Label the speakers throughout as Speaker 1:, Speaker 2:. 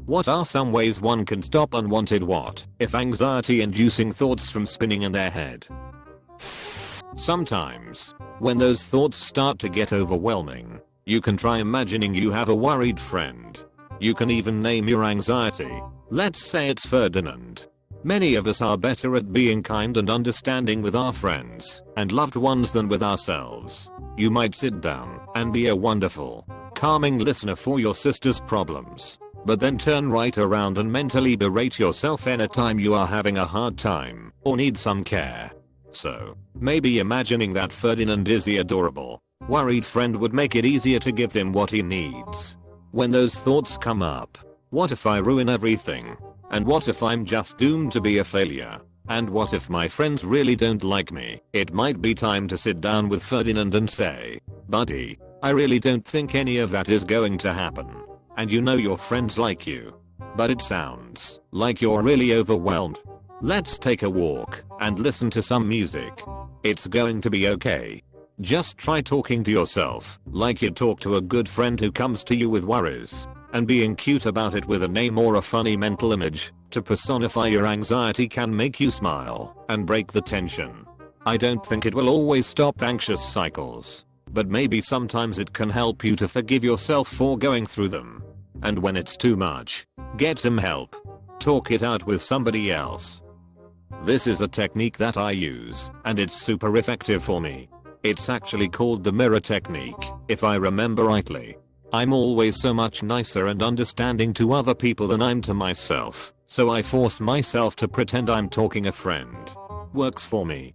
Speaker 1: What are some ways one can stop unwanted what if anxiety inducing thoughts from spinning in their head? Sometimes, when those thoughts start to get overwhelming, you can try imagining you have a worried friend. You can even name your anxiety. Let's say it's Ferdinand. Many of us are better at being kind and understanding with our friends and loved ones than with ourselves. You might sit down and be a wonderful, calming listener for your sister's problems, but then turn right around and mentally berate yourself anytime you are having a hard time or need some care. So, maybe imagining that Ferdinand is the adorable, worried friend would make it easier to give him what he needs. When those thoughts come up, what if I ruin everything? And what if I'm just doomed to be a failure? And what if my friends really don't like me? It might be time to sit down with Ferdinand and say, buddy, I really don't think any of that is going to happen. And you know your friends like you. But it sounds like you're really overwhelmed. Let's take a walk and listen to some music. It's going to be okay. Just try talking to yourself like you'd talk to a good friend who comes to you with worries, and being cute about it with a name or a funny mental image to personify your anxiety can make you smile and break the tension. I don't think it will always stop anxious cycles, but maybe sometimes it can help you to forgive yourself for going through them. And when it's too much, get some help. Talk it out with somebody else. This is a technique that I use, and it's super effective for me. It's actually called the mirror technique, if I remember rightly. I'm always so much nicer and understanding to other people than I'm to myself, so I force myself to pretend I'm talking a friend. Works for me.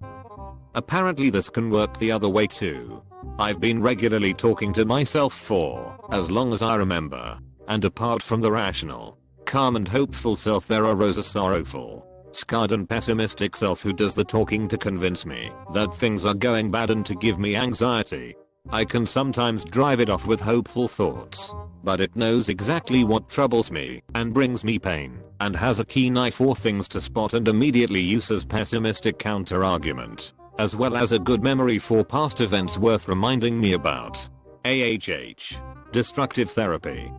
Speaker 1: Apparently this can work the other way too. I've been regularly talking to myself for as long as I remember, and apart from the rational, calm and hopeful self, there arose a sorrowful, scarred and pessimistic self who does the talking to convince me that things are going bad and to give me anxiety. I can sometimes drive it off with hopeful thoughts, but it knows exactly what troubles me and brings me pain, and has a keen eye for things to spot and immediately uses pessimistic counter-argument, as well as a good memory for past events worth reminding me about. AHH. Destructive therapy.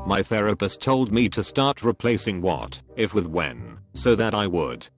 Speaker 1: My therapist told me to start replacing what if with when, so that I would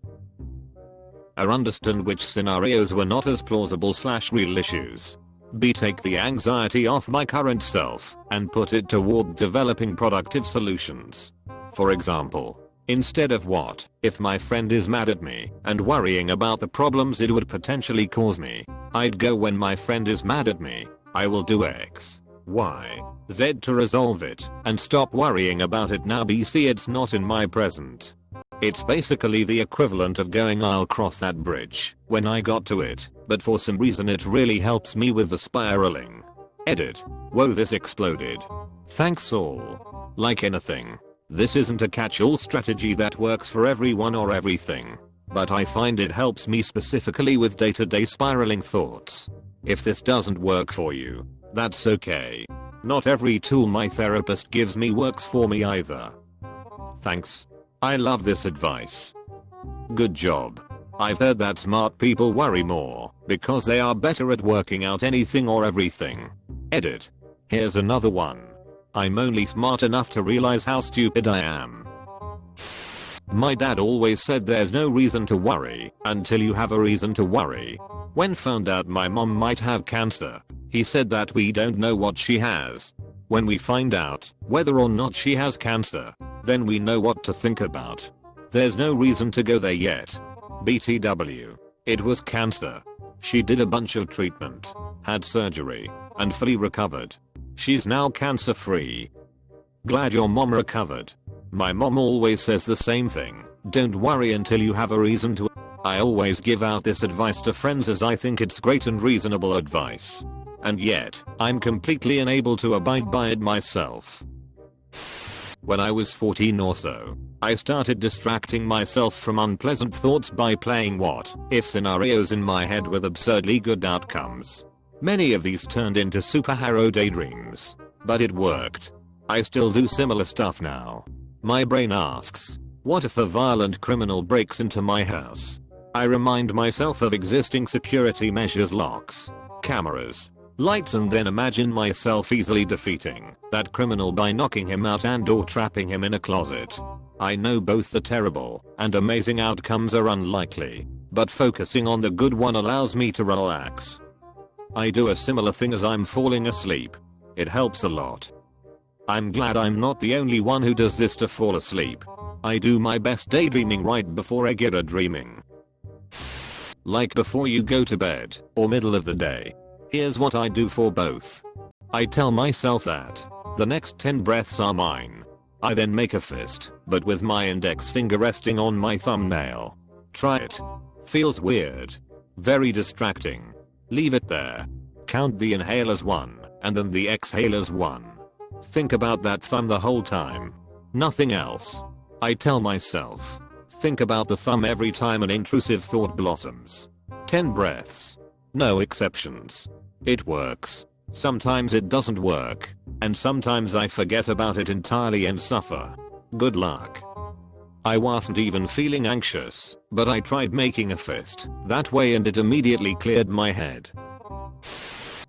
Speaker 1: understand which scenarios were not as plausible / real issues. B. Take the anxiety off my current self and put it toward developing productive solutions. For example, instead of what if my friend is mad at me and worrying about the problems it would potentially cause me, I'd go when my friend is mad at me, I will do X, Y, Z to resolve it and stop worrying about it now. BC it's not in my present. It's basically the equivalent of going I'll cross that bridge when I got to it, but for some reason it really helps me with the spiraling. Edit. Whoa, this exploded. Thanks all. Like anything, this isn't a catch-all strategy that works for everyone or everything, but I find it helps me specifically with day-to-day spiraling thoughts. If this doesn't work for you, that's okay. Not every tool my therapist gives me works for me either. Thanks. I love this advice. Good job. I've heard that smart people worry more because they are better at working out anything or everything. Edit. Here's another one. I'm only smart enough to realize how stupid I am. My dad always said there's no reason to worry until you have a reason to worry. When found out my mom might have cancer, he said that we don't know what she has. When we find out whether or not she has cancer, then we know what to think about. There's no reason to go there yet. BTW. It was cancer. She did a bunch of treatment, had surgery, and fully recovered. She's now cancer free. Glad your mom recovered. My mom always says the same thing. Don't worry until you have a reason to. I always give out this advice to friends as I think it's great and reasonable advice. And yet, I'm completely unable to abide by it myself. When I was 14 or so, I started distracting myself from unpleasant thoughts by playing what if scenarios in my head with absurdly good outcomes. Many of these turned into superhero daydreams, but it worked. I still do similar stuff now. My brain asks, what if a violent criminal breaks into my house? I remind myself of existing security measures, locks, cameras, Lights, and then imagine myself easily defeating that criminal by knocking him out and or trapping him in a closet. I know both the terrible and amazing outcomes are unlikely, but focusing on the good one allows me to relax. I do a similar thing as I'm falling asleep. It helps a lot. I'm glad I'm not the only one who does this to fall asleep. I do my best daydreaming right before I get a dreaming. Like before you go to bed or middle of the day. Here's what I do for both. I tell myself that the next 10 breaths are mine. I then make a fist, but with my index finger resting on my thumbnail. Try it. Feels weird. Very distracting. Leave it there. Count the inhalers 1 and then the exhalers 1. Think about that thumb the whole time. Nothing else. I tell myself, think about the thumb every time an intrusive thought blossoms. 10 breaths. No exceptions. It works. Sometimes it doesn't work. And sometimes I forget about it entirely and suffer. Good luck. I wasn't even feeling anxious, but I tried making a fist that way and it immediately cleared my head.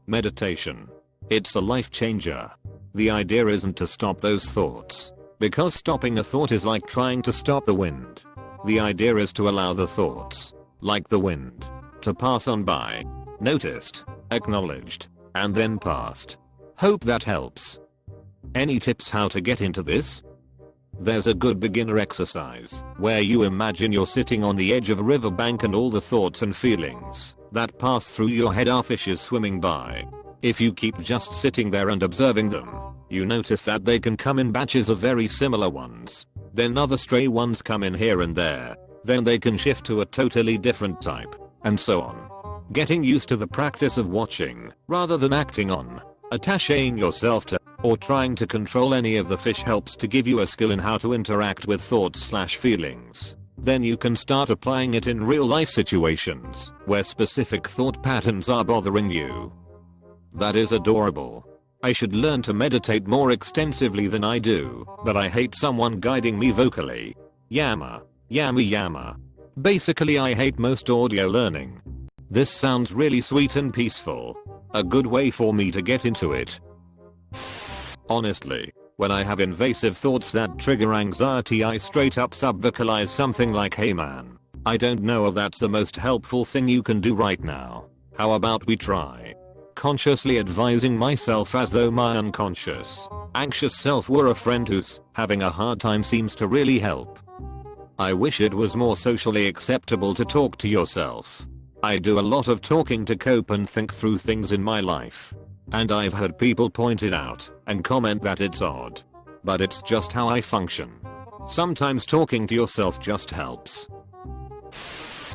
Speaker 1: Meditation. It's a life changer. The idea isn't to stop those thoughts, because stopping a thought is like trying to stop the wind. The idea is to allow the thoughts, like the wind, to pass on by. Noticed, acknowledged, and then passed. Hope that helps. Any tips how to get into this? There's a good beginner exercise where you imagine you're sitting on the edge of a riverbank and all the thoughts and feelings that pass through your head are fishes swimming by. If you keep just sitting there and observing them, you notice that they can come in batches of very similar ones. Then other stray ones come in here and there. Then they can shift to a totally different type, and so on. Getting used to the practice of watching, rather than acting on, attaching yourself to, or trying to control any of the fish helps to give you a skill in how to interact with thoughts/feelings. Then you can start applying it in real life situations where specific thought patterns are bothering you. That is adorable. I should learn to meditate more extensively than I do, but I hate someone guiding me vocally. Yama. Yama yama. Basically I hate most audio learning. This sounds really sweet and peaceful. A good way for me to get into it. Honestly, when I have invasive thoughts that trigger anxiety I straight up subvocalize something like, hey man, I don't know if that's the most helpful thing you can do right now. How about we try? Consciously advising myself as though my unconscious, anxious self were a friend who's having a hard time seems to really help. I wish it was more socially acceptable to talk to yourself. I do a lot of talking to cope and think through things in my life. And I've heard people point it out and comment that it's odd. But it's just how I function. Sometimes talking to yourself just helps.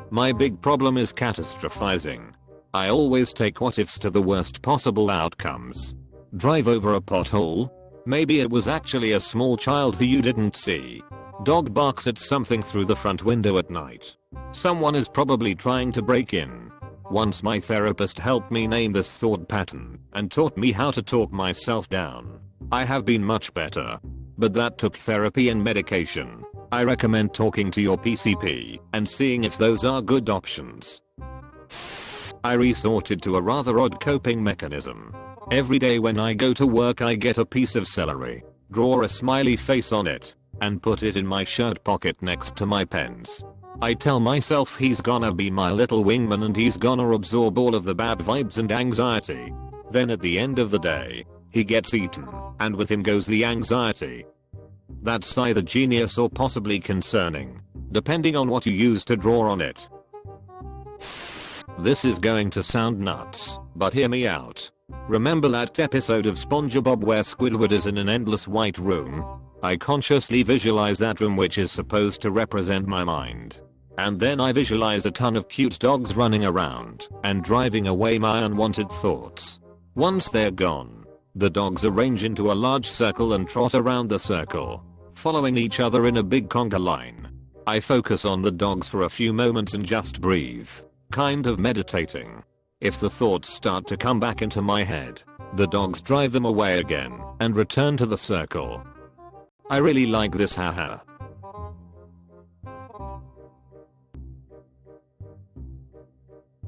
Speaker 1: My big problem is catastrophizing. I always take what ifs to the worst possible outcomes. Drive over a pothole? Maybe it was actually a small child who you didn't see. Dog barks at something through the front window at night. Someone is probably trying to break in. Once my therapist helped me name this thought pattern and taught me how to talk myself down. I have been much better. But that took therapy and medication. I recommend talking to your PCP and seeing if those are good options. I resorted to a rather odd coping mechanism. Every day when I go to work I get a piece of celery, draw a smiley face on it, and put it in my shirt pocket next to my pens. I tell myself he's gonna be my little wingman and he's gonna absorb all of the bad vibes and anxiety. Then at the end of the day, he gets eaten, and with him goes the anxiety. That's either genius or possibly concerning, depending on what you use to draw on it. This is going to sound nuts, but hear me out. Remember that episode of SpongeBob where Squidward is in an endless white room? I consciously visualize that room, which is supposed to represent my mind. And then I visualize a ton of cute dogs running around and driving away my unwanted thoughts. Once they're gone, the dogs arrange into a large circle and trot around the circle, following each other in a big conga line. I focus on the dogs for a few moments and just breathe, kind of meditating. If the thoughts start to come back into my head, the dogs drive them away again and return to the circle. I really like this, haha.